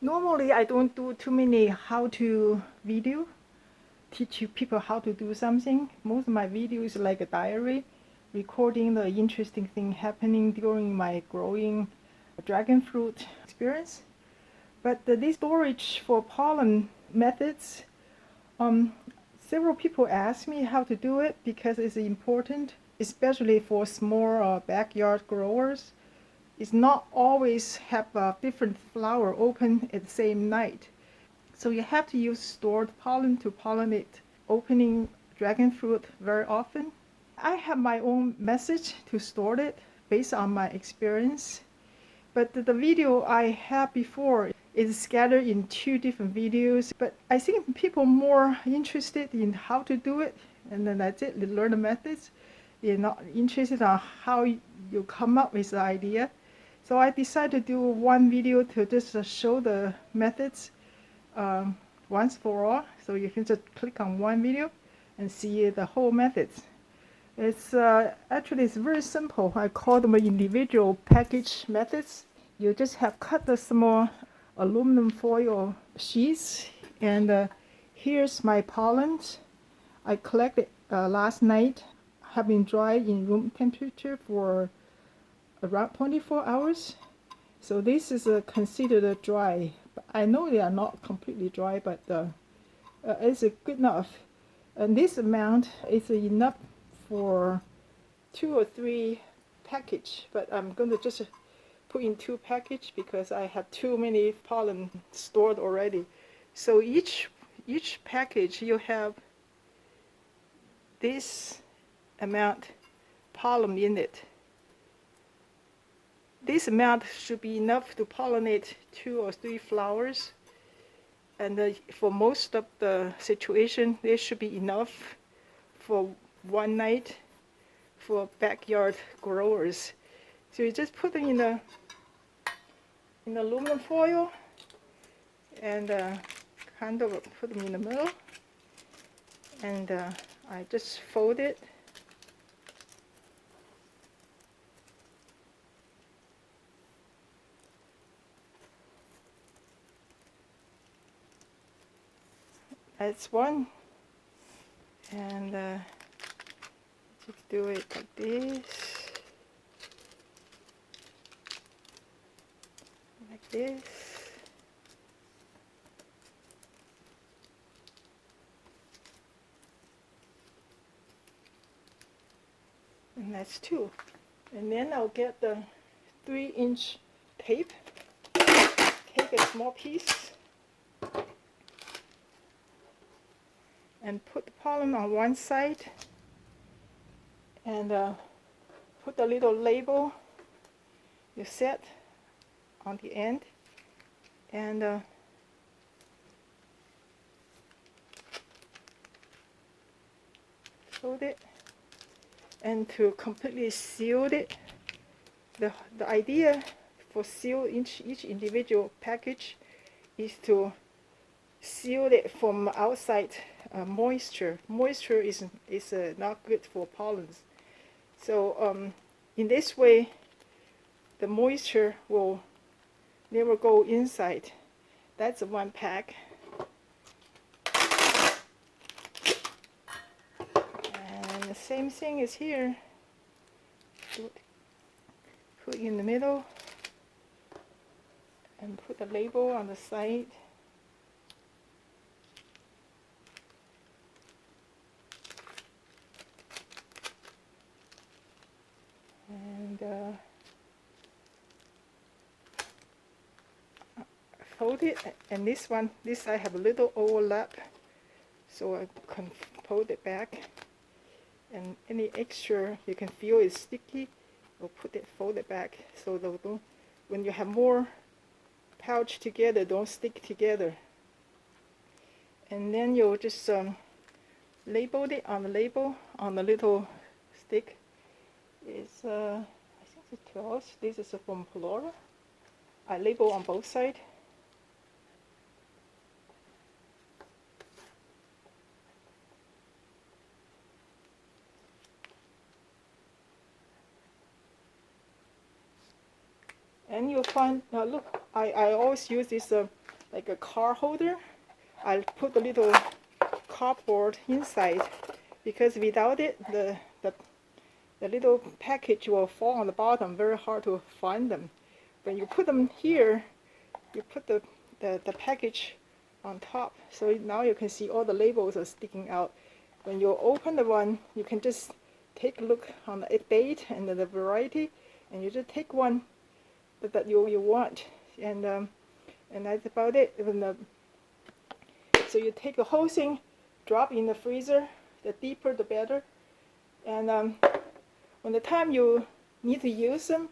Normally I don't do too many how-to video, teach you people how to do something. Most of my videos is like a diary, recording the interesting thing happening during my growing dragon fruit experience. But this storage for pollen methods, several people ask me how to do it because it's important, especially for small backyard growers. It's not always have a different flower open at the same night. So you have to use stored pollen to pollinate opening dragon fruit very often. I have my own method to store it based on my experience. But the video I had before is scattered in 2 different videos. But I think people are more interested in how to do it, and then that's it, they learn the methods. They're not interested on how you come up with the idea. So I decided to do one video to just show the methods once for all. So you can just click on one video and see the whole methods. It's actually it's very simple. I call them individual package methods. You just have cut the small aluminum foil sheets, and here's my pollens. I collected last night, have been dried in room temperature for around 24 hours. So this is considered dry. I know they are not completely dry, but it's good enough. And this amount is enough for 2 or 3 package, but I'm going to just put in 2 package because I have too many pollen stored already. So each package you have this amount pollen in it. This amount should be enough to pollinate 2 or 3 flowers, and for most of the situation, this should be enough for one night for backyard growers. So you just put them in aluminum foil and kind of put them in the middle, and I just fold it. That's one, and just do it like this, like this. And that's 2. And then I'll get the 3-inch tape, take a small piece, and put the pollen on one side, and put a little label you set on the end, and fold it, and to completely seal it. The idea for seal each individual package is to seal it from outside moisture. Moisture is not good for pollens. So in this way, the moisture will never go inside. That's one pack. And the same thing is here. Put in the middle and put the label on the side. And fold it, and this I have a little overlap, so I can fold it back, and any extra you can feel is sticky, or fold it back, so when you have more pouch together, don't stick together. And then you'll just label it on the label on the little stick. It's I think it's 12. This is from Polora. I label on both sides. And you'll find, look, I always use this like a car holder. I'll put a little cardboard inside, because without it, the little package will fall on the bottom, very hard to find them. When you put them here, you put the package on top, so now you can see all the labels are sticking out. When you open the one, you can just take a look on the date and the variety, and you just take one that you want, and that's about it. So you take the whole thing, drop in the freezer. The deeper the better. And when the time you need to use them,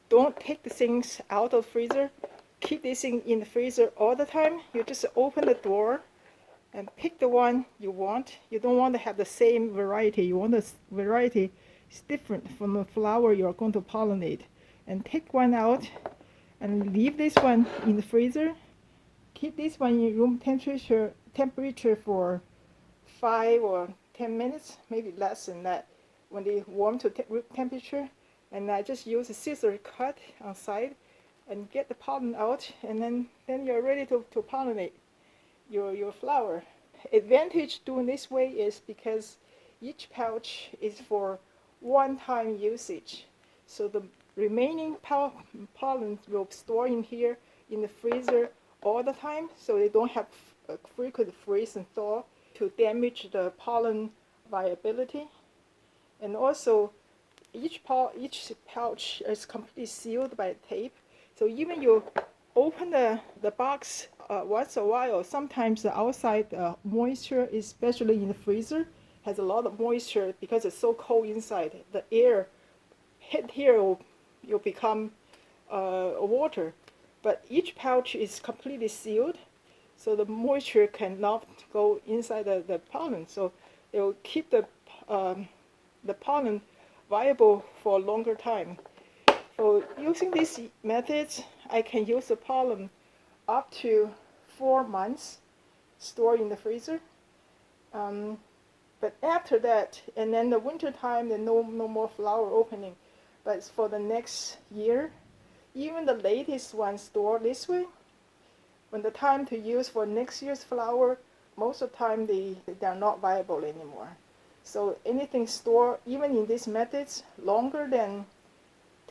don't take the things out of the freezer. Keep this thing in the freezer all the time. You just open the door and pick the one you want. You don't want to have the same variety. You want the variety is different from the flower you're going to pollinate. And take one out and leave this one in the freezer. Keep this one in room temperature for 5 or 10 minutes, maybe less than that, when they warm to room temperature. And I just use a scissor cut on side and get the pollen out, and then you're ready to pollinate your flower. Advantage doing this way is because each pouch is for one-time usage. So the remaining pollen will store in here in the freezer all the time, so they don't have frequent freeze and thaw to damage the pollen viability. And also, each pouch is completely sealed by tape. So even you open the box once in a while, sometimes the outside moisture, especially in the freezer, has a lot of moisture because it's so cold inside. The air hit here will become water. But each pouch is completely sealed, so the moisture cannot go inside the pollen. So it will keep the pollen viable for a longer time. So using these methods, I can use the pollen up to 4 months stored in the freezer. But after that, and then the winter time, there's no more flower opening. But for the next year, even the latest ones stored this way, when the time to use for next year's flower, most of the time they're not viable anymore. So anything stored, even in these methods, longer than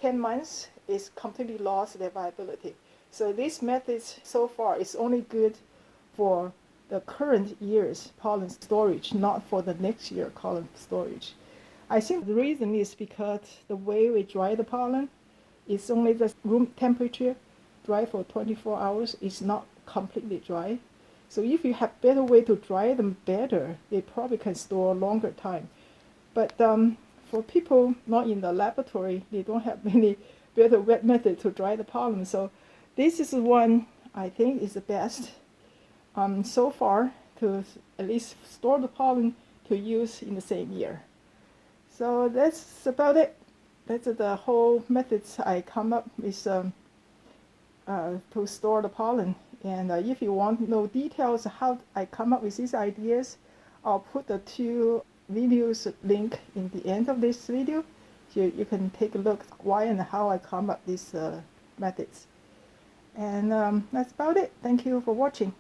10 months is completely lost their viability. So these methods so far is only good for the current year's pollen storage, not for the next year pollen storage. I think the reason is because the way we dry the pollen is only the room temperature, dry for 24 hours, is not completely dry. So if you have better way to dry them better, they probably can store a longer time. But for people not in the laboratory, they don't have any better wet method to dry the pollen. So this is one I think is the best so far to at least store the pollen to use in the same year. So that's about it. That's the whole methods I come up with to store the pollen. And if you want to know details how I come up with these ideas, I'll put the 2 videos link in the end of this video. So you can take a look why and how I come up with these methods. And that's about it. Thank you for watching.